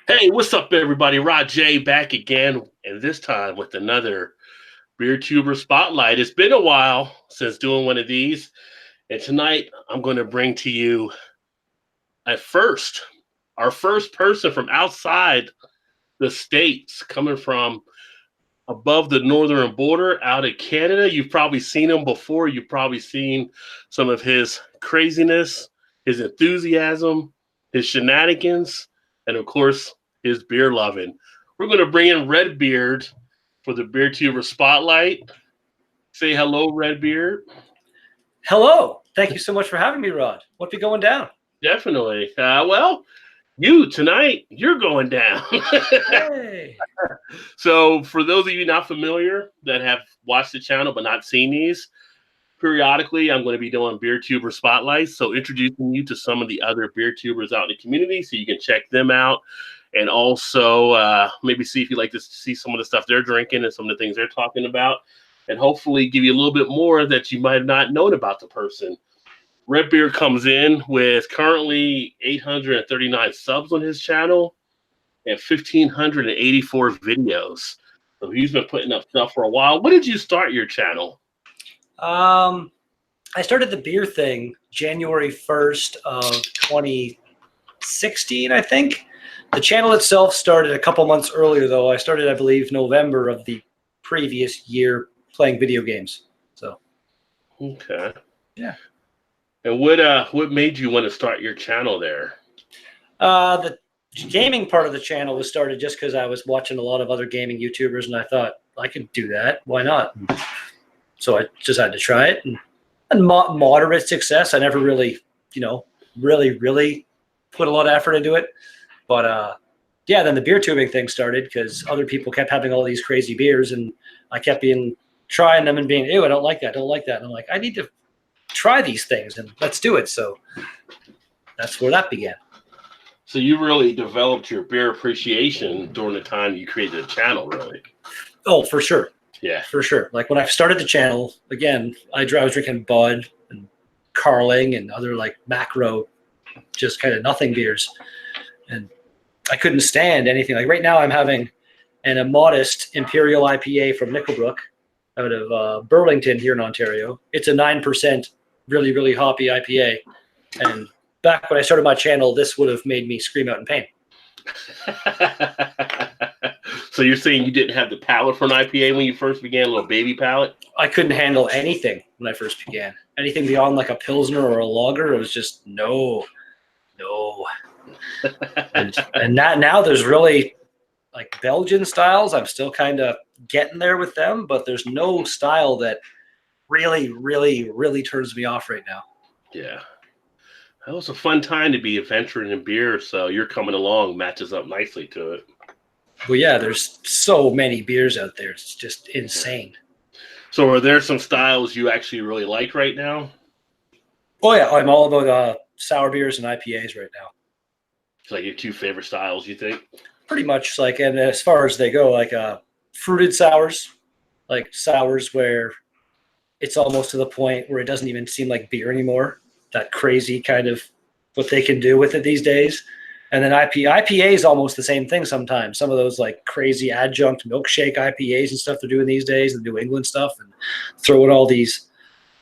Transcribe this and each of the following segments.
Hey, what's up, everybody? Rod J back again, and this time with another Beer Tuber Spotlight. It's been a while since doing one of these, and tonight I'm going to bring to you at first our first person from outside the states, coming from above the northern border out of Canada. You've probably seen him before. You've probably seen some of his craziness, his enthusiasm, his shenanigans, and of course, his beer loving. We're going to bring in Redbeard for the Beer Tuber Spotlight. Say hello, Redbeard. Hello. Thank you so much for having me, Rod. What be going down? Definitely. Well, you tonight, you're going down. Hey. So, for those of you not familiar that have watched the channel but not seen these, periodically I'm going to be doing beer tuber spotlights, so introducing you to some of the other beer tubers out in the community so you can check them out, and also maybe see if you like to see some of the stuff they're drinking and some of the things they're talking about, and hopefully give you a little bit more that you might have not known about the person. Redbeard comes in with currently 839 subs on his channel and 1,584 videos. So he's been putting up stuff for a while. When did you start your channel? I started the beer thing January 1st of 2016, I think. The channel itself started a couple months earlier, though. I started, I believe, November of the previous year playing video games. So, Okay. yeah. And what made you want to start your channel there? The gaming part of the channel was started just because I was watching a lot of other gaming YouTubers, and I thought, I could do that. Why not? So I decided to try it, and moderate success. I never really, really put a lot of effort into it. But yeah, then the beer tubing thing started because other people kept having all these crazy beers, and I kept trying them and being, ew, I don't like that, And I'm like, I need to try these things, and let's do it. So that's where that began. So you really developed your beer appreciation during the time you created the channel, really? Oh, for sure. Yeah. For sure. Like when I started the channel, again, I was drinking Bud and Carling and other like macro, just kind of nothing beers. And I couldn't stand anything. Like right now I'm having a modest Imperial IPA from Nickelbrook out of Burlington here in Ontario. It's a 9% really, really hoppy IPA. And back when I started my channel, this would have made me scream out in pain. So you're saying you didn't have the palate for an IPA when you first began, a little baby palate? I couldn't handle anything when I first began. Anything beyond like a Pilsner or a lager, it was just no. and now there's really like Belgian styles. I'm still kind of getting there with them, but there's no style that really, really, really turns me off right now. Yeah. That was a fun time to be a veteran in beer, so you're coming along matches up nicely to it. Well, yeah, there's so many beers out there. It's just insane. So are there some styles you actually really like right now? Oh, yeah. I'm all about sour beers and IPAs right now. It's like your two favorite styles, you think? Pretty much. Like, and as far as they go, like fruited sours, like sours where it's almost to the point where it doesn't even seem like beer anymore. That crazy kind of what they can do with it these days. And then IPA is almost the same thing sometimes. Some of those like crazy adjunct milkshake IPAs and stuff they're doing these days, the New England stuff, and throwing all these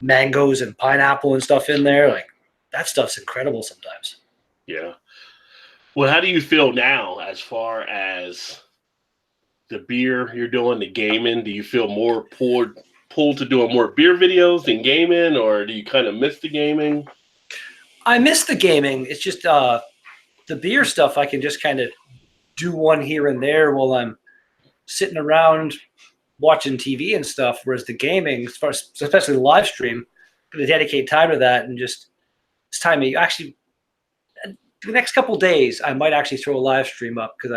mangoes and pineapple and stuff in there. Like that stuff's incredible sometimes. Yeah. Well, how do you feel now as far as the beer you're doing, the gaming? Do you feel more pulled to doing more beer videos than gaming, or do you kind of miss the gaming? I miss the gaming. It's just the beer stuff, I can just kind of do one here and there while I'm sitting around watching TV and stuff. Whereas the gaming, as far as especially the live stream, I'm going to dedicate time to that, and just it's time to actually the next couple days I might actually throw a live stream up because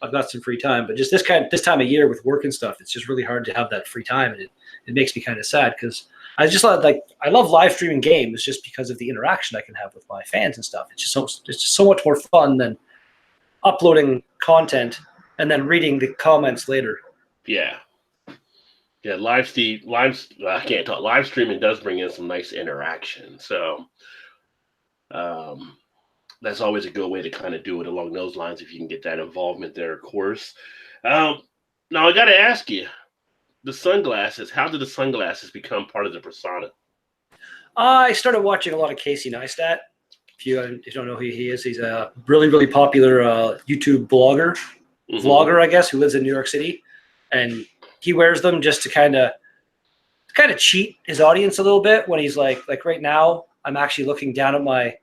I've got some free time. But just this time of year with work and stuff, it's just really hard to have that free time, and it makes me kind of sad because I just I love live streaming games just because of the interaction I can have with my fans and stuff. It's just so much more fun than uploading content and then reading the comments later. Yeah. Yeah, live streaming does bring in some nice interaction. So that's always a good way to kind of do it along those lines if you can get that involvement there, of course. Um, Now I got to ask you, the sunglasses. How did the sunglasses become part of the persona? I started watching a lot of Casey Neistat. If you don't know who he is, he's a really, really popular YouTube blogger, vlogger, I guess, who lives in New York City. And he wears them just to kind of cheat his audience a little bit when he's like right now, I'm actually looking down at my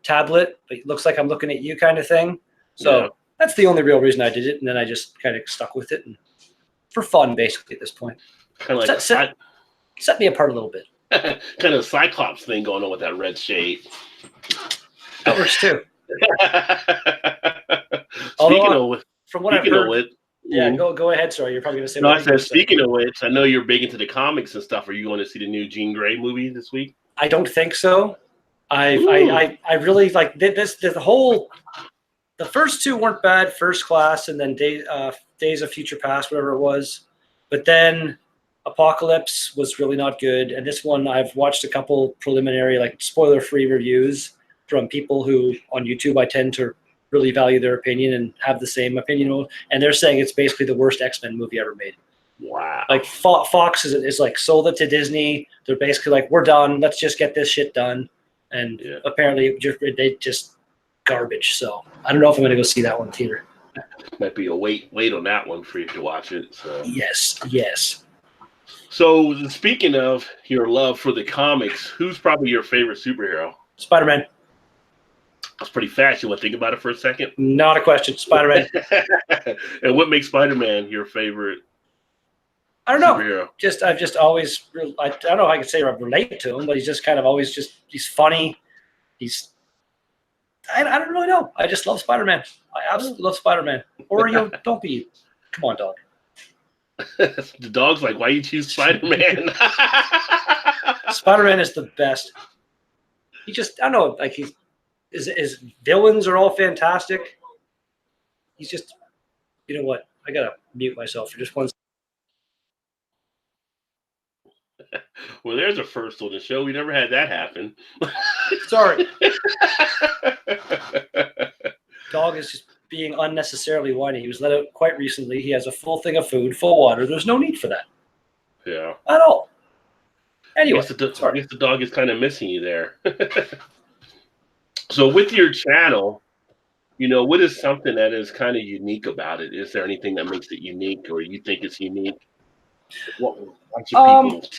tablet, but it looks like I'm looking at you kind of thing. So that's the only real reason I did it. And then I just kind of stuck with it and for fun, basically, at this point. Kind of like set me apart a little bit. kind of Cyclops thing going on with that red shade. That works too. From what I've heard, yeah, go ahead. Sorry, you're probably going to say. No, I said. Speaking of which, I know you're big into the comics and stuff. Are you going to see the new Jean Grey movie this week? I don't think so. I really like this. The first two weren't bad, First Class, and then Days of Future Past, whatever it was. But then Apocalypse was really not good. And this one, I've watched a couple preliminary, like spoiler-free reviews from people who on YouTube I tend to really value their opinion and have the same opinion. And they're saying it's basically the worst X-Men movie ever made. Wow. Like Fox is like sold it to Disney. They're basically like, we're done. Let's just get this shit done. And apparently they just garbage. So I don't know if I'm going to go see that one in theater. Might be a wait on that one for you to watch it. So. Yes. So speaking of your love for the comics, who's probably your favorite superhero? Spider-Man. That's pretty fast. You want to think about it for a second? Not a question. Spider-Man. And what makes Spider-Man your favorite? I don't know. Superhero? I've just always, I don't know if I can say I relate to him, but he's just kind of always he's funny. I don't really know. I just love Spider-Man. I absolutely love Spider-Man. Oreo, don't be. Come on, dog. The dog's like, why you choose Spider-Man? Spider-Man is the best. I don't know, like his villains are all fantastic. He's just, you know what? I gotta mute myself for just one second. Well, there's a first on the show. We never had that happen. Sorry. Dog is just being unnecessarily whiny. He was let out quite recently. He has a full thing of food, full water. There's no need for that. Yeah. At all. Anyway. I guess the dog is kind of missing you there. So with your channel, what is something that is kind of unique about it? Is there anything that makes it unique or you think it's unique? What people see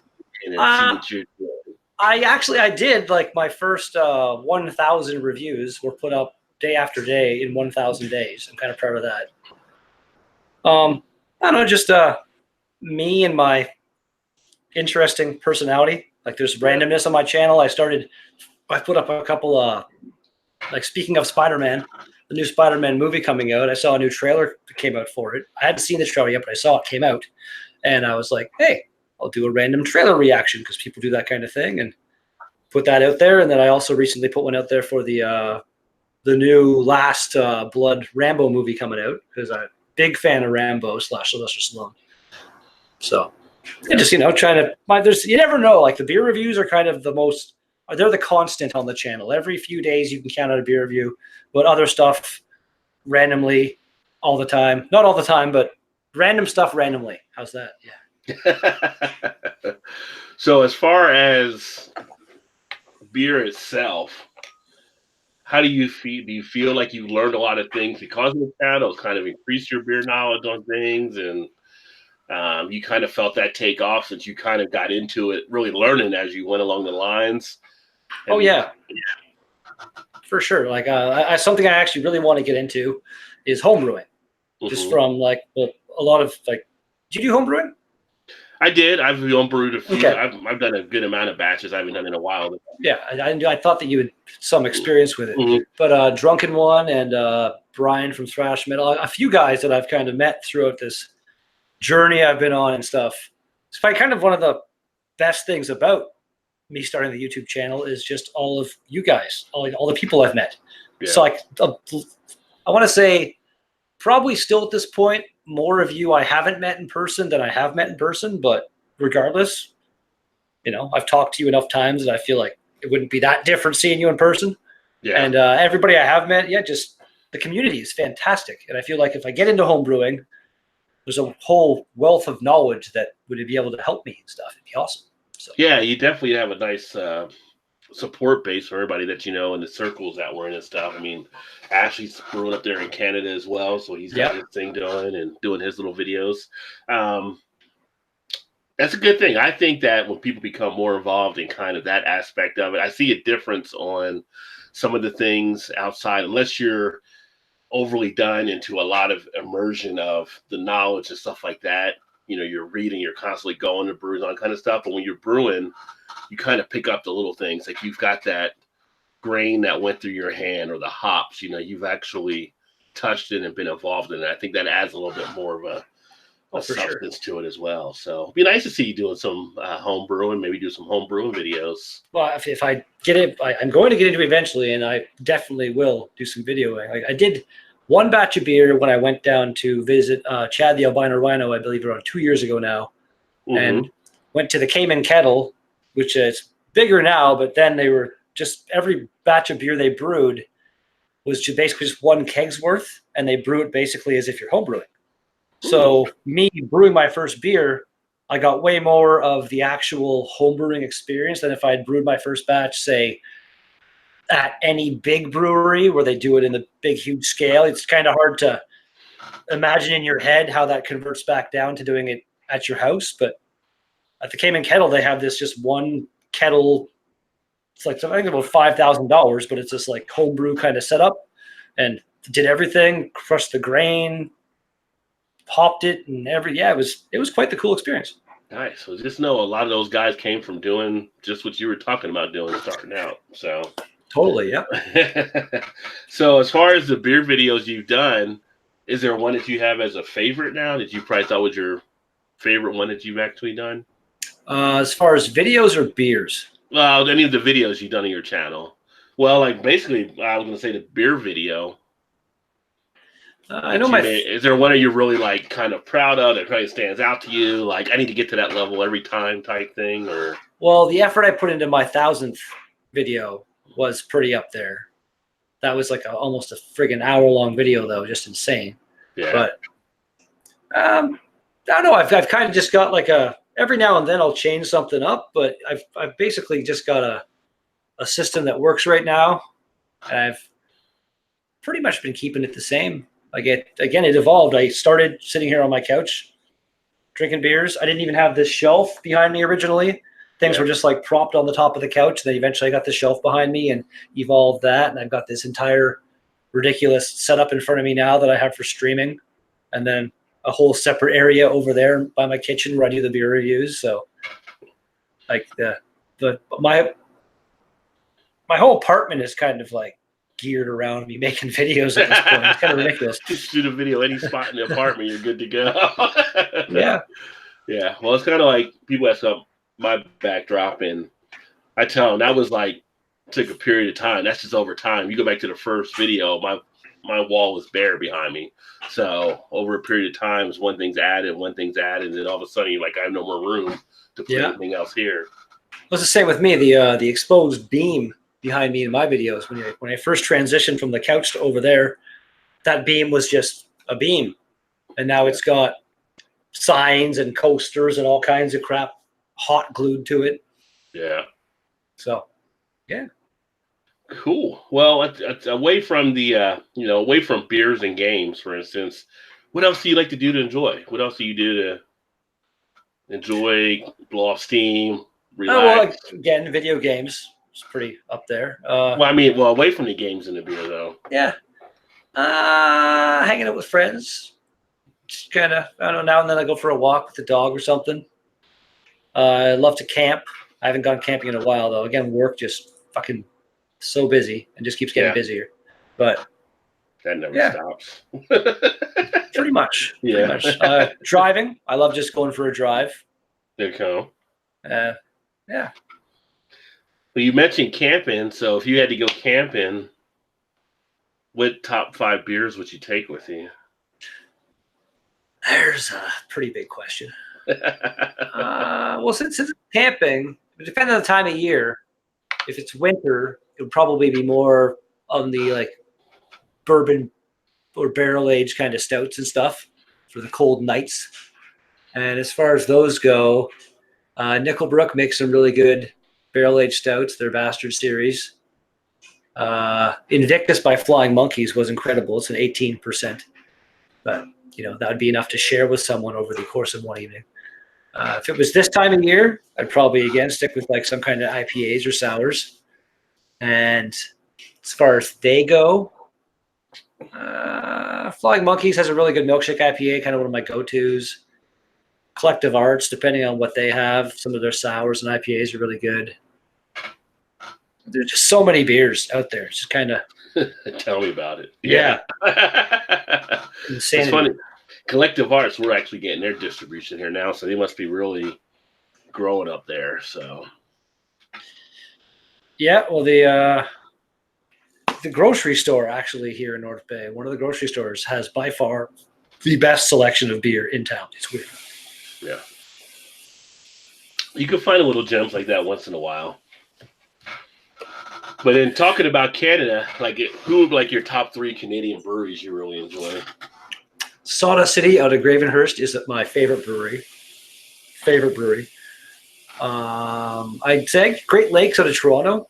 what you're doing? I did like my first 1,000 reviews were put up day after day in 1,000 days. I'm kind of proud of that. I don't know, just me and my interesting personality. Like there's randomness on my channel. I put up a couple like speaking of Spider-Man, the new Spider-Man movie coming out. I saw a new trailer that came out for it. I hadn't seen the trailer yet, but I saw it came out. And I was like, hey, I'll do a random trailer reaction because people do that kind of thing and put that out there. And then I also recently put one out there for the new Last Blood Rambo movie coming out because I'm a big fan of Rambo / Sylvester Stallone. So just, trying to – you never know. Like the beer reviews are kind of they're the constant on the channel. Every few days you can count out a beer review, but other stuff randomly all the time. Not all the time, but random stuff randomly. How's that? Yeah. So as far as beer itself, how do you feel? Do you feel like you learned a lot of things because of the channel, kind of increased your beer knowledge on things, and you kind of felt that take off since you kind of got into it, really learning as you went along the lines? For sure. Like something I actually really want to get into is homebrewing. Just from like a lot of like, did you do homebrewing? I did. I've homebrewed a few. Okay. I've done a good amount of batches. I haven't done it in a while. Yeah, I thought that you had some experience with it. Mm-hmm. But Drunken One and Brian from Thrash Metal, a few guys that I've kind of met throughout this journey I've been on and stuff. It's probably kind of one of the best things about me starting the YouTube channel is just all of you guys, all the people I've met. Yeah. So like, I want to say probably still at this point, more of you I haven't met in person than I have met in person, but regardless, I've talked to you enough times that I feel like it wouldn't be that different seeing you in person. Yeah. And everybody I have met, yeah, just the community is fantastic. And I feel like if I get into home brewing, there's a whole wealth of knowledge that would be able to help me and stuff. It'd be awesome. So Yeah, you definitely have a nice support base for everybody that you know in the circles that we're in and stuff. I mean, Ashley's brewing up there in Canada as well, so he's got yeah, his thing doing and doing his little videos. Um, that's a good thing. I think that when people become more involved in kind of that aspect of it, I see a difference on some of the things outside, unless you're overly done into a lot of immersion of the knowledge and stuff like that. You know, you're reading, you're constantly going to brews on kind of stuff. But when you're brewing, you kind of pick up the little things. Like you've got that grain that went through your hand or the hops, you know, you've actually touched it and been involved in it. I think that adds a little bit more of a for sure. substance to it as well. So it'd be nice to see you doing some home brewing, maybe do some home brewing videos. Well, if I get it, I'm going to get into it eventually, and I definitely will do some videoing. Like I did one batch of beer when I went down to visit Chad the Albino Rhino, I believe around 2 years ago now, Mm-hmm. and went to the Cayman Kettle, which is bigger now, but then they were just every batch of beer they brewed was basically just one keg's worth, and they brew it basically as if you're home brewing. So me brewing my first beer, I got way more of the actual home brewing experience than if I had brewed my first batch, say, at any big brewery where they do it in the big, huge scale. It's kind of hard to imagine in your head how that converts back down to doing it at your house. But at the Cayman Kettle, they have this just one kettle. It's like, I think about $5,000, but it's this like homebrew kind of setup, and did everything, crushed the grain, popped it, and it was quite the cool experience. Nice. So just know a lot of those guys came from doing just what you were talking about doing starting out. So Totally, yeah. so as far as the beer videos you've done, is there one that you have as a favorite now that you probably thought was your favorite one that you've actually done? As far as videos or beers, Well, any of the videos you've done on your channel. Well, like basically, I was going to say the beer video I know that you my made. Is there one that you're really like kind of proud of that kind of stands out to you? Like I need to get to that level every time type thing, or well, the effort I put into my 1,000th video was pretty up there. That was like almost a friggin' hour-long video, though, just insane. yeah, But I don't know. I've kind of just got like every now and then I'll change something up, but I've basically just got a system that works right now, and I've pretty much been keeping it the same. Like it evolved. I started sitting here on my couch drinking beers. I didn't even have this shelf behind me originally. Things yeah. were just like propped on the top of the couch. Then eventually I got the shelf behind me and evolved that. And I've got this entire ridiculous setup in front of me now that I have for streaming. And then a whole separate area over there by my kitchen where I do the beer reviews. So like my whole apartment is kind of like geared around me making videos at this point. It's kind of ridiculous. Just shoot a video any spot in the apartment, you're good to go. Yeah. Yeah. Well, it's kind of like people ask up my backdrop, and I tell them that was like took a period of time. That's just over time. You go back to the first video, my wall was bare behind me. So over a period of time, as one thing's added, and then all of a sudden you're like, I have no more room to put anything else here. It was the same with me. The exposed beam behind me in my videos when I first transitioned from the couch to over there, that beam was just a beam, and now it's got signs and coasters and all kinds of crap hot glued to it. Yeah. So, yeah. Cool. Well, away from the away from beers and games, for instance, what else do you like to do to enjoy? What else do you do to enjoy, blow off steam, relax? Well, again, video games is pretty up there. Well, I mean, away from the games and the beer, though. Yeah. Hanging out with friends. Just kind of, I don't know, now and then I go for a walk with the dog or something. I love to camp. I haven't gone camping in a while, though. Again, work just fucking so busy and just keeps getting busier. But that never stops. Pretty much. Yeah. Pretty much. Driving. I love just going for a drive. There you go. Yeah. Well, you mentioned camping, so if you had to go camping, what top 5 beers would you take with you? There's a pretty big question. Well, since it's camping, it depends on the time of year. If it's winter, it would probably be more on the like bourbon or barrel aged kind of stouts and stuff for the cold nights. And as far as those go, Nickelbrook makes some really good barrel aged stouts. Their Bastard series. Invictus by Flying Monkeys was incredible. It's an 18%, but that would be enough to share with someone over the course of one evening. If it was this time of year, I'd probably again stick with like some kind of IPAs or sours. And as far as they go, Flying Monkeys has a really good milkshake IPA, kind of one of my go-tos. Collective Arts, depending on what they have, some of their sours and IPAs are really good. There's just so many beers out there. It's just kind of tell me about it. Yeah. It's funny. Collective Arts, we're actually getting their distribution here now, so they must be really growing up there. So yeah, well the grocery store actually here in North Bay, one of the grocery stores has by far the best selection of beer in town. It's weird. Yeah. You can find little gems like that once in a while. But in talking about Canada, who would like your top 3 Canadian breweries you really enjoy? Soda City out of Gravenhurst is my favorite brewery. I'd say Great Lakes out of Toronto.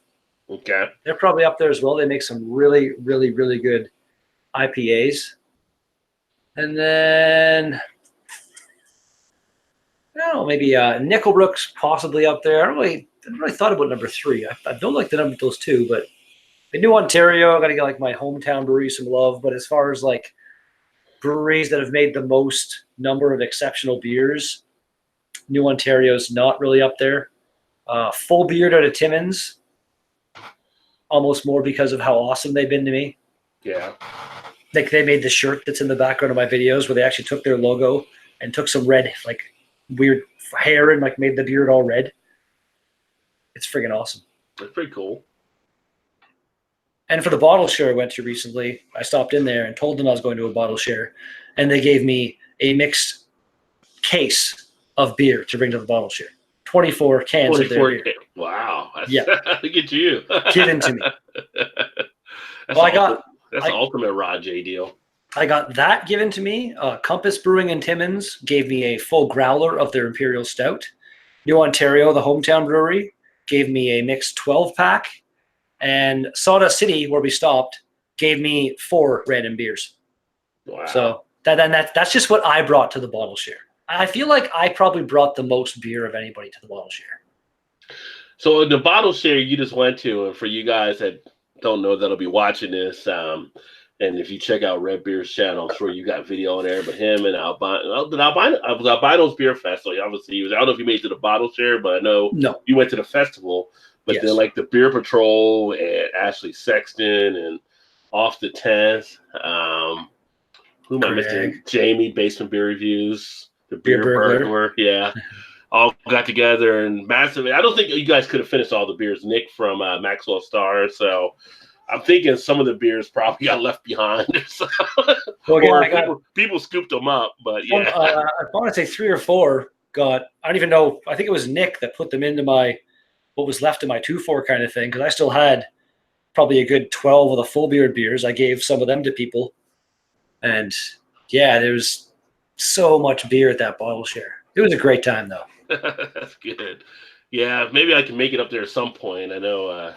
Okay. They're probably up there as well. They make some really, really, really good IPAs. And then I don't know, maybe Nickelbrook's possibly up there. I haven't really thought about number 3. I don't like the number those 2, but in New Ontario, I got to get like my hometown brewery some love. But as far as like breweries that have made the most number of exceptional beers, New Ontario's not really up there. Full Beard out of Timmins, almost more because of how awesome they've been to me. Yeah. Like they made the shirt that's in the background of my videos where they actually took their logo and took some red, like weird hair and like made the beard all red. It's friggin' awesome. That's pretty cool. And for the bottle share I went to recently, I stopped in there and told them I was going to a bottle share, and they gave me a mixed case of beer to bring to the bottle share. 24 cans of their beer. Wow. Yeah. Look at you. Given to me. That's the ultimate Rod J deal. I got that given to me. Compass Brewing in Timmins gave me a full growler of their Imperial Stout. New Ontario, the hometown brewery, gave me a mixed 12-pack. And Soda City, where we stopped, gave me 4 random beers. Wow. So that's just what I brought to the bottle share. I feel like I probably brought the most beer of anybody to the bottle share. So the bottle share you just went to, and for you guys that don't know that'll be watching this, and if you check out Red Beer's channel, I'm sure you got video on there. But him and Albino's Beer Fest. So obviously, I don't know if you made it to the bottle share, but I know you went to the festival. But then like the Beer Patrol and Ashley Sexton and Off the 10th. Who am I missing? Jamie, Basement Beer Reviews, the Beer Burglar. Yeah. All got together and massive. I don't think you guys could have finished all the beers. Nick from Maxwell Star. So I'm thinking some of the beers probably got left behind. So, people scooped them up, but yeah. I want to say 3 or 4 got, I don't even know. I think it was Nick that put them into what was left of my 2-4 kind of thing. Because I still had probably a good 12 of the full beard beers. I gave some of them to people. And yeah, there was so much beer at that bottle share. It was a great time though. That's good. Yeah, maybe I can make it up there at some point. I know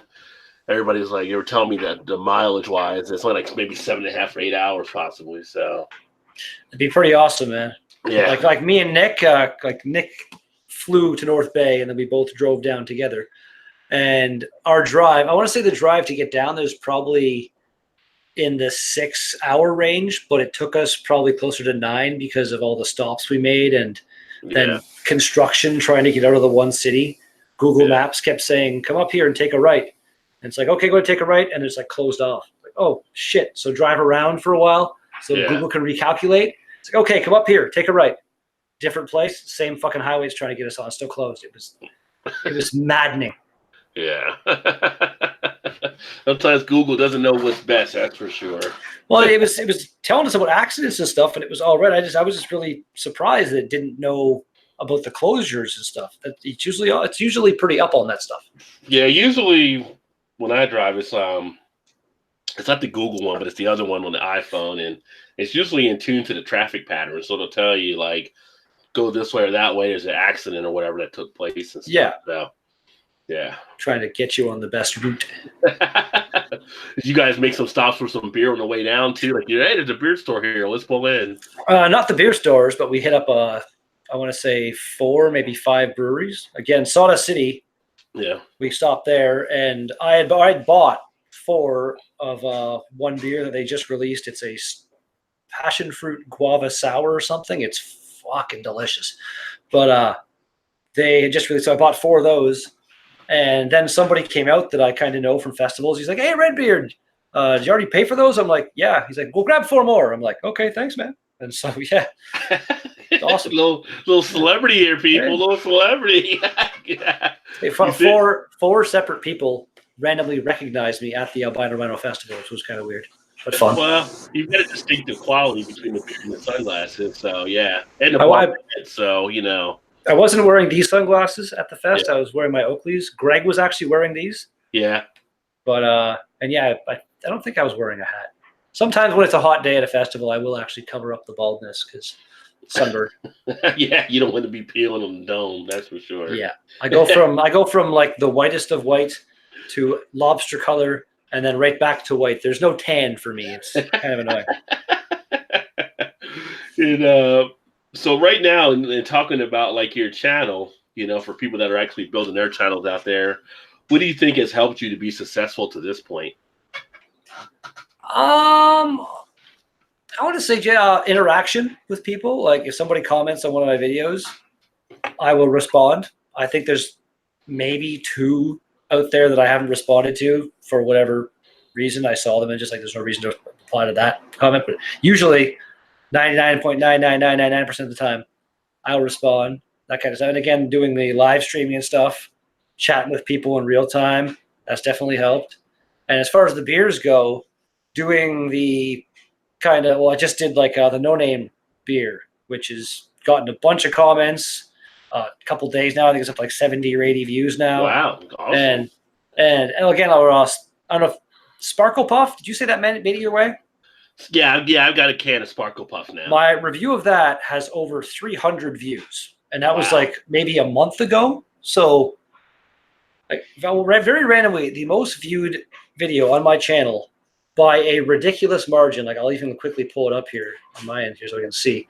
everybody's like, you were telling me that the mileage wise, it's only like maybe 7.5 or 8 hours possibly. So it'd be pretty awesome, man. Yeah. Like me and Nick, Nick flew to North Bay and then we both drove down together. And our drive, I want to say the drive to get down there's probably in the 6-hour range, but it took us probably closer to 9 because of all the stops we made and then construction trying to get out of the one city. Google Maps kept saying, come up here and take a right. And it's like, okay, go take a right. And it's like closed off. Like, oh, shit. So drive around for a while so Google can recalculate. It's like, okay, come up here, take a right. Different place, same fucking highways trying to get us on, still closed. It was maddening. Yeah. Sometimes Google doesn't know what's best, that's for sure. Well, it was telling us about accidents and stuff, and it was all right. I was just really surprised that it didn't know about the closures and stuff. It's usually pretty up on that stuff. Yeah, usually when I drive, it's It's not the Google one, but it's the other one on the iPhone, and it's usually in tune to the traffic pattern. So it'll tell you like go this way or that way. There's an accident or whatever that took place and stuff. Yeah. So yeah. Trying to get you on the best route. Did you guys make some stops for some beer on the way down too? Like, hey, there's a beer store here. Let's pull in. Not the beer stores, but we hit up I want to say 4, maybe 5 breweries. Again, Sawdust City. Yeah. We stopped there, and I had bought 4 of one beer that they just released. It's a passion fruit guava sour or something. It's fucking delicious. But they had just released, so I bought 4 of those. And then somebody came out that I kind of know from festivals. He's like, "Hey, Redbeard, did you already pay for those?" I'm like, "Yeah." He's like, "Well, grab 4 more." I'm like, "Okay, thanks, man." And so, yeah, it's awesome. little celebrity here, people. Yeah. Little celebrity. Yeah. Hey, 4 separate people randomly recognized me at the Albino Rhino Festival, which was kind of weird, but fun. Well, you've got a distinctive quality between the beard and the sunglasses, so yeah, and the so you know. I wasn't wearing these sunglasses at the fest. Yeah. I was wearing my Oakleys. Greg was actually wearing these. Yeah. But and yeah, I don't think I was wearing a hat. Sometimes when it's a hot day at a festival, I will actually cover up the baldness because sunburn. Yeah, you don't want to be peeling on the dome, that's for sure. Yeah, I go from like the whitest of white to lobster color, and then right back to white. There's no tan for me. It's kind of annoying. And so right now, and talking about like your channel, you know, for people that are actually building their channels out there, what do you think has helped you to be successful to this point? I want to say interaction with people. Like if somebody comments on one of my videos, I will respond. I think there's maybe 2 out there that I haven't responded to for whatever reason. I saw them and just like there's no reason to reply to that comment. But usually 99.99999% of the time, I'll respond, that kind of stuff. And again, doing the live streaming and stuff, chatting with people in real time, that's definitely helped. And as far as the beers go, doing the kind of, I just did like the No Name beer, which has gotten a bunch of comments, a couple days now. I think it's up like 70 or 80 views now. Wow, awesome. And again, I don't know if Sparkle Puff, did you say that made it your way? Yeah, I've got a can of Sparkle Puff now. My review of that has over 300 views, and that was like maybe a month ago. So, like, very randomly, the most viewed video on my channel by a ridiculous margin, like I'll even quickly pull it up here on my end here so I can see,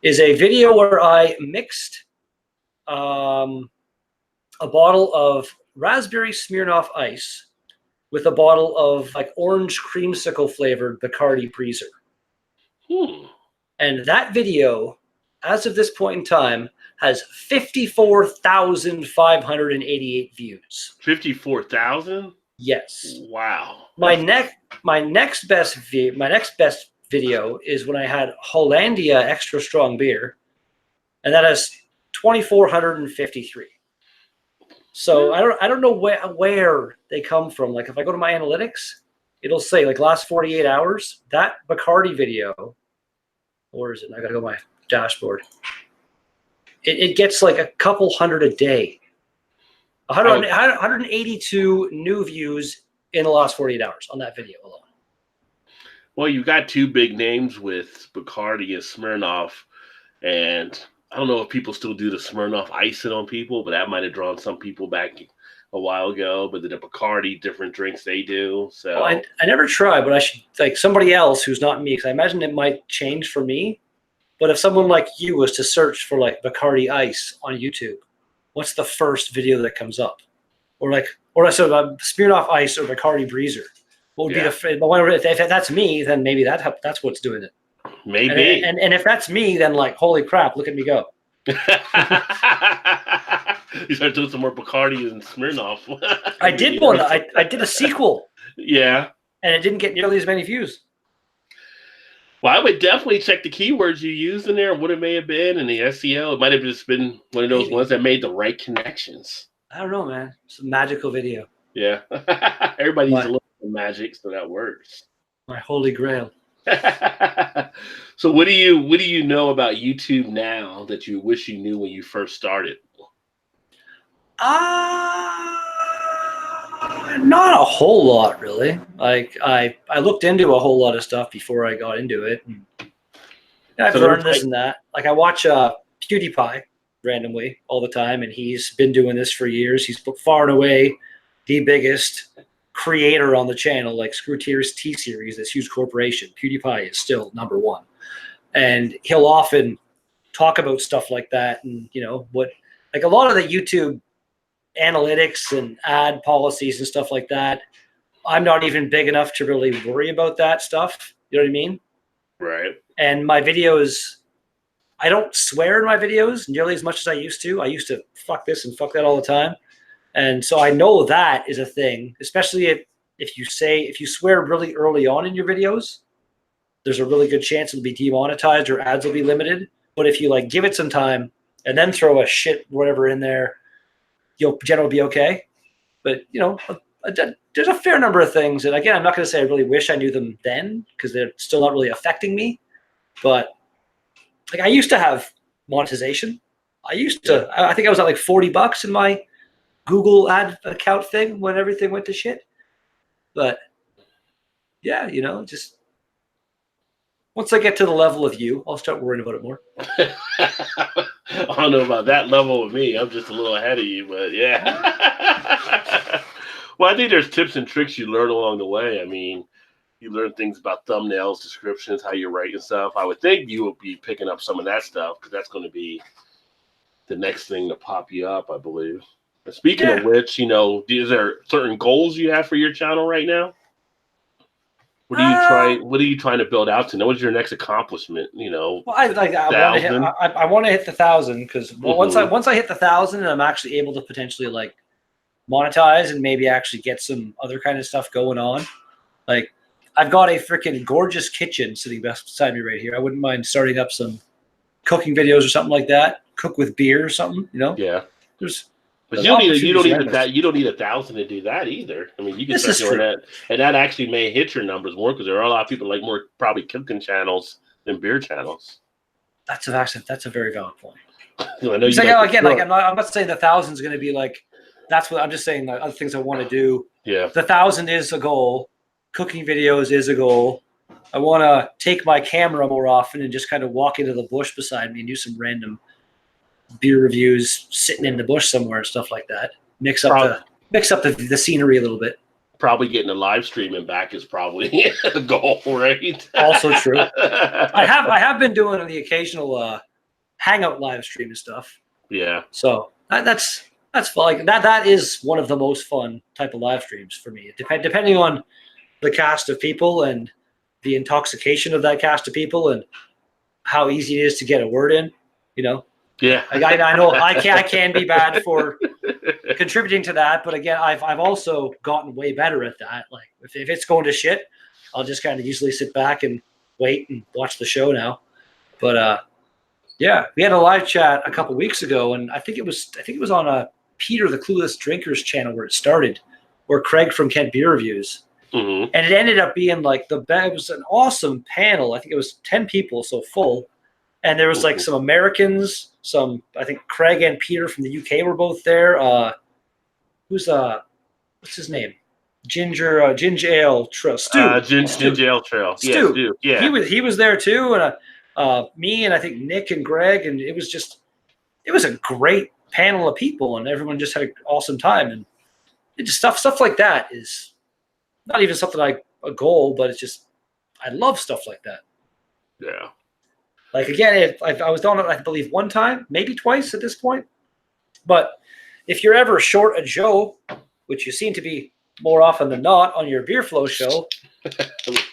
is a video where I mixed a bottle of raspberry Smirnoff Ice with a bottle of like orange creamsicle flavored Bacardi Breezer. And that video, as of this point in time, has 54,588 views. 54,000? Yes. Wow. My next best video is when I had Hollandia Extra Strong Beer, and that has 2,453. So I don't know where they come from. Like if I go to my analytics, it'll say like last 48 hours, that Bacardi video, or is it? I got to go to my dashboard. It gets like a couple hundred a day. 182 new views in the last 48 hours on that video alone. Well, you got 2 big names with Bacardi and Smirnoff, and I don't know if people still do the Smirnoff icing on people, but that might have drawn some people back a while ago. But the Bacardi, different drinks they do. So well, I never tried, but I should like somebody else who's not me, because I imagine it might change for me. But if someone like you was to search for like Bacardi Ice on YouTube, what's the first video that comes up? Or Smirnoff Ice or Bacardi Breezer? What would be if that's me, then maybe that's what's doing it. Maybe. And if that's me, then like, holy crap, look at me go. You start doing some more Bacardi and Smirnoff. I did one. I did a sequel. Yeah. And it didn't get nearly as many views. Well, I would definitely check the keywords you used in there, what it may have been, and the SEO. It might have just been one of those ones that made the right connections. I don't know, man. It's a magical video. Yeah. Everybody needs a little bit of magic, so that works. My holy grail. So what do you know about YouTube now that you wish you knew when you first started? I Not a whole lot, really. Like I looked into a whole lot of stuff before I got into it. And I've So there's learned this and that. Like I watch PewDiePie randomly all the time, and he's been doing this for years. He's far and away the biggest creator on the channel. Like Screw Tears T Series, this huge corporation. PewDiePie is still number one, and he'll often talk about stuff like that, and what, like a lot of the YouTube analytics and ad policies and stuff like that. I'm not even big enough to really worry about that stuff. You know what I mean? right. And my videos, I don't swear in my videos nearly as much as I used to. I used to fuck this and fuck that all the time. And so I know that is a thing, especially if you swear really early on in your videos, there's a really good chance it'll be demonetized or ads will be limited. But if you like give it some time and then throw a shit whatever in there, you'll generally be okay. But there's a fair number of things, and again, I'm not going to say I really wish I knew them then because they're still not really affecting me. But like I used to have monetization. I think I was at like $40 in my Google ad account thing when everything went to shit. But yeah, just once I get to the level of you, I'll start worrying about it more. I don't know about that level of me. I'm just a little ahead of you, but yeah. Well, I think there's tips and tricks you learn along the way. I mean, you learn things about thumbnails, descriptions, how you write and stuff. I would think you will be picking up some of that stuff because that's going to be the next thing to pop you up, I believe. And speaking of which, is there certain goals you have for your channel right now? What are you trying to build out to? What's your next accomplishment? Well, I want to hit the 1,000 because once I hit the 1,000 and I'm actually able to potentially like monetize and maybe actually get some other kind of stuff going on. Like I've got a freaking gorgeous kitchen sitting beside me right here. I wouldn't mind starting up some cooking videos or something like that. Cook with beer or something, Yeah. But there's you don't need 1,000 to do that either. I mean, you can start doing that, and that actually may hit your numbers more because there are a lot of people like more probably cooking channels than beer channels. That's a very valid point. I know I'm not saying the 1,000 is going to be like. That's what I'm just saying. The other things I want to do. Yeah. The 1,000 is a goal. Cooking videos is a goal. I want to take my camera more often and just kind of walk into the bush beside me and do some random beer reviews sitting in the bush somewhere and stuff like that. Mix up the scenery a little bit. Probably getting a live streaming back is probably the goal, right? Also true. I have been doing the occasional hangout live stream and stuff. Yeah. So that's fun. Like that is one of the most fun type of live streams for me. Depending on the cast of people and the intoxication of that cast of people and how easy it is to get a word in, Yeah. Like I know I can be bad for contributing to that, but again, I've also gotten way better at that. Like if it's going to shit, I'll just kind of usually sit back and wait and watch the show now. But yeah, we had a live chat a couple weeks ago, and I think it was on a Peter the Clueless Drinkers channel where it started, or Craig from Kent Beer Reviews. Mm-hmm. And it ended up being like it was an awesome panel. I think it was 10 people, so full. And there was like some Americans, I think Craig and Peter from the UK were both there. What's his name? Ginger Ale Trail. Stu. Ginger Ale Trail. Stu. Yeah, Stu. Yeah. He was there too. And me and I think Nick and Greg. And it was a great panel of people, and everyone just had an awesome time. And it just stuff like that is not even something like a goal, but it's just, I love stuff like that. Yeah. Like again, I was on it, I believe one time, maybe twice at this point. But if you're ever short a Joe, which you seem to be more often than not on your Beer Flow show,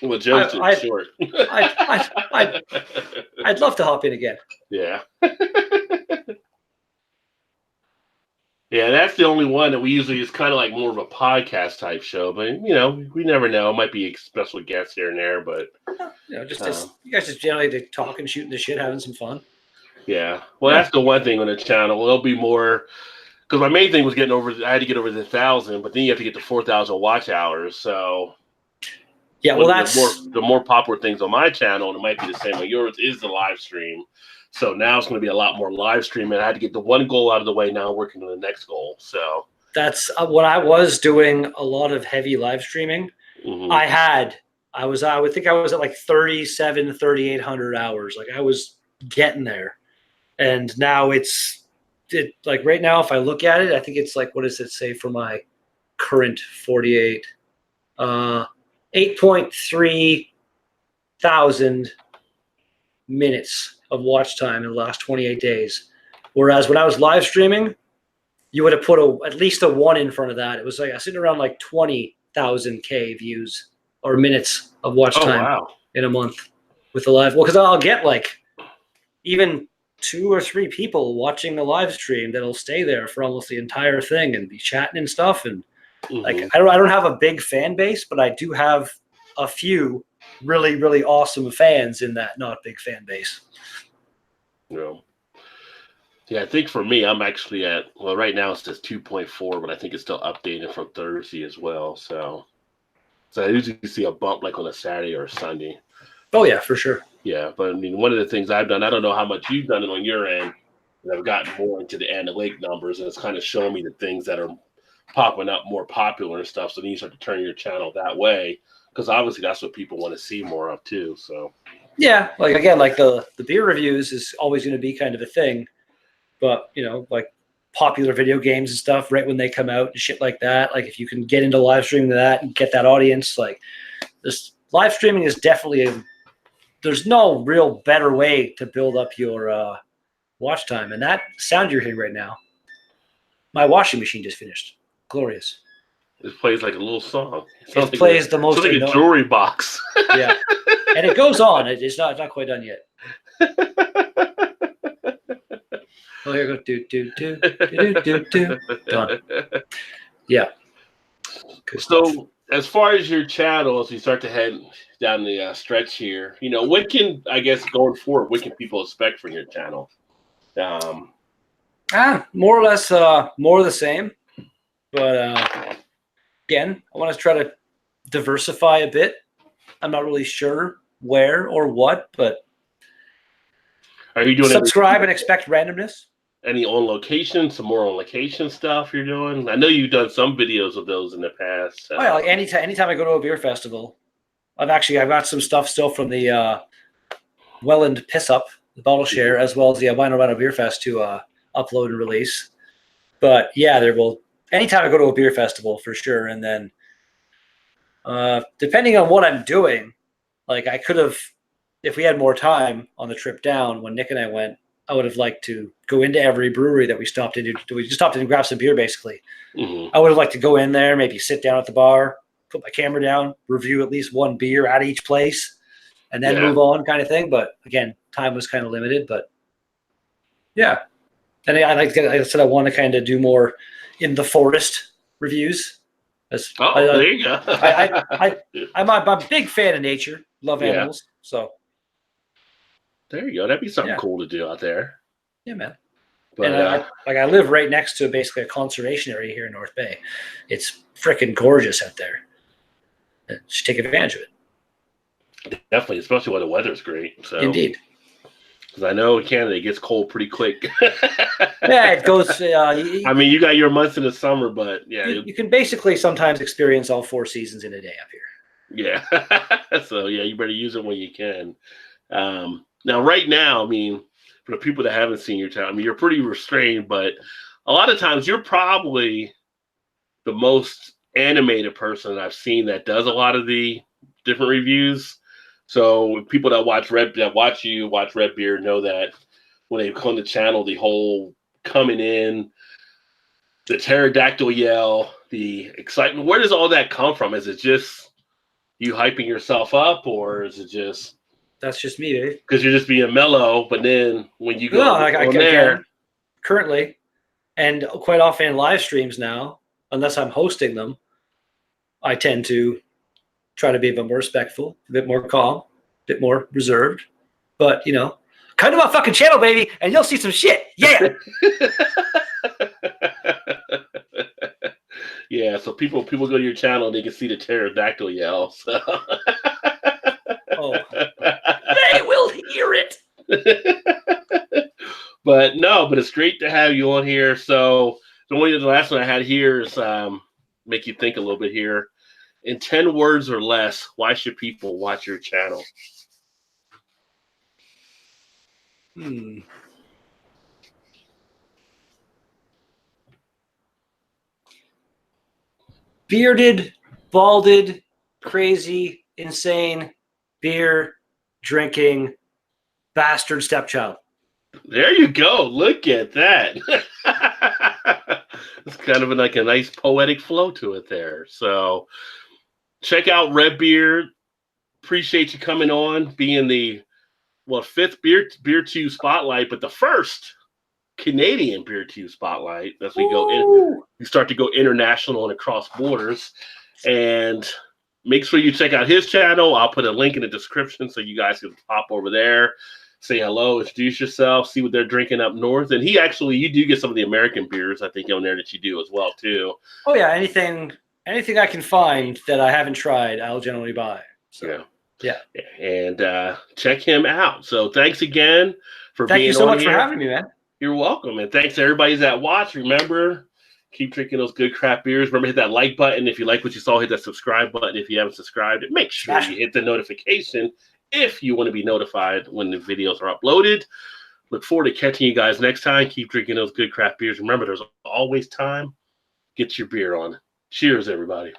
well, Joe's too short. I'd love to hop in again. Yeah. Yeah, that's the only one that we usually is kind of like more of a podcast type show, but we never know. It might be a special guest here and there, but just you guys just generally talking, shooting the shit, having some fun. Yeah, well, that's the one thing on the channel. It'll be more because my main thing was I had to get over the 1,000, but then you have to get to 4,000 watch hours. So yeah, well, that's the more popular things on my channel, and it might be the same on yours, is the live stream. So now it's going to be a lot more live streaming. I had to get the one goal out of the way. Now I'm working on the next goal. So That's when I was doing a lot of heavy live streaming. Mm-hmm. I would think I was at like 3,800 hours. Like I was getting there. And now like right now, if I look at it, I think it's like, what does it say for my current 48? 8.3 thousand minutes of watch time in the last 28 days. Whereas when I was live streaming, you would have put at least a 1 in front of that. It was like I sitting around like 20,000 K views or minutes of watch Oh time wow. in a month with the live. Well, because I'll get like even 2 or 3 people watching the live stream that'll stay there for almost the entire thing and be chatting and stuff. And like Mm-hmm. I don't have a big fan base, but I do have a few really, really awesome fans in that not big fan base. Yeah. Yeah, I think for me, I'm actually at, well, right now it says 2.4, but I think it's still updated from Thursday as well. So I usually see a bump like on a Saturday or a Sunday. Oh yeah, for sure. Yeah, but I mean, one of the things I've done, I don't know how much you've done it on your end, but I've gotten more into the analytic numbers, and it's kind of showing me the things that are popping up more popular and stuff. So then you start to turn your channel that way, because obviously that's what people want to see more of too. So Yeah, like again, like the beer reviews is always going to be kind of a thing, but like popular video games and stuff, right when they come out and shit like that. Like if you can get into live streaming that and get that audience, like this live streaming is definitely there's no real better way to build up your watch time. And that sound you're hearing right now, my washing machine just finished. Glorious. it plays like a little song. It plays the most like a jewelry box. Yeah, and it goes on. It's not quite done yet. Oh, here we go. Do do do do do do. Done. Yeah. Good stuff. So as far as your channel, as you start to head down the stretch here, what can, I guess, going forward, what can people expect from your channel? More or less, more of the same. But again, I want to try to diversify a bit. I'm not really sure where or what, but are you doing subscribe and expect randomness. any on location, some more on location stuff you're doing? I know you've done some videos of those in the past. Oh yeah, like anytime I go to a beer festival, I've got some stuff still from the Welland Piss Up, the bottle share, as well as the Albino Rhino Beer Fest to upload and release. But yeah, anytime I go to a beer festival for sure. And then depending on what I'm doing, like I could have, if we had more time on the trip down when Nick and I went, I would have liked to go into every brewery that we stopped into. We just stopped in and grabbed some beer, basically. Mm-hmm. I would have liked to go in there, maybe sit down at the bar, put my camera down, review at least one beer at each place, and then move on, kind of thing. But again, time was kind of limited. But yeah, and like I said, I want to kind of do more in the forest reviews. There you go. I'm a big fan of nature. Love animals, so there you go. That'd be something cool to do out there. Yeah, man. But and I live right next to basically a conservation area here in North Bay. It's freaking gorgeous out there. Just take advantage of it. Definitely, especially when the weather's great. So Indeed. Because I know in Canada it gets cold pretty quick. Yeah, it goes. I mean, you got your months in the summer, but yeah, you can basically sometimes experience all 4 seasons in a day up here. Yeah. So yeah, you better use it when you can. Now, right now, I mean, for the people that haven't seen your channel, I mean, you're pretty restrained, but a lot of times you're probably the most animated person I've seen that does a lot of the different reviews. So people that watch Red Beer know that when they come to the channel, the whole coming in, the pterodactyl yell, the excitement, where does all that come from? Is it just you hyping yourself up, or is it just... That's just me, dude. Because you're just being mellow, but then when you go again, currently, and quite often in live streams now, unless I'm hosting them, I tend to try to be a bit more respectful, a bit more calm, a bit more reserved. But, come to my fucking channel, baby, and you'll see some shit. Yeah. Yeah, so people go to your channel and they can see the pterodactyl yell. So. Oh. They will hear it. But it's great to have you on here. So The last one I had here is make you think a little bit here. In 10 words or less, why should people watch your channel? Bearded, balded, crazy, insane, beer drinking, bastard stepchild. There you go. Look at that. It's kind of like a nice poetic flow to it there. So check out Red Beard. Appreciate you coming on, being the fifth beer tube spotlight, but the first Canadian beer tube spotlight as we go in. We start to go international and across borders. And make sure you check out his channel. I'll put a link in the description so you guys can pop over there, say hello, introduce yourself, see what they're drinking up north. And you do get some of the American beers, I think, on there that you do as well, too. Oh, yeah. Anything I can find that I haven't tried, I'll generally buy. So, yeah. And check him out. So thanks again for being on here. Thank you so much for having me, man. You're welcome. And thanks to everybody that watched. Remember, keep drinking those good craft beers. Remember, hit that like button. If you like what you saw, hit that subscribe button. If you haven't subscribed, make sure you hit the notification if you want to be notified when the videos are uploaded. Look forward to catching you guys next time. Keep drinking those good craft beers. Remember, there's always time. Get your beer on. Cheers, everybody.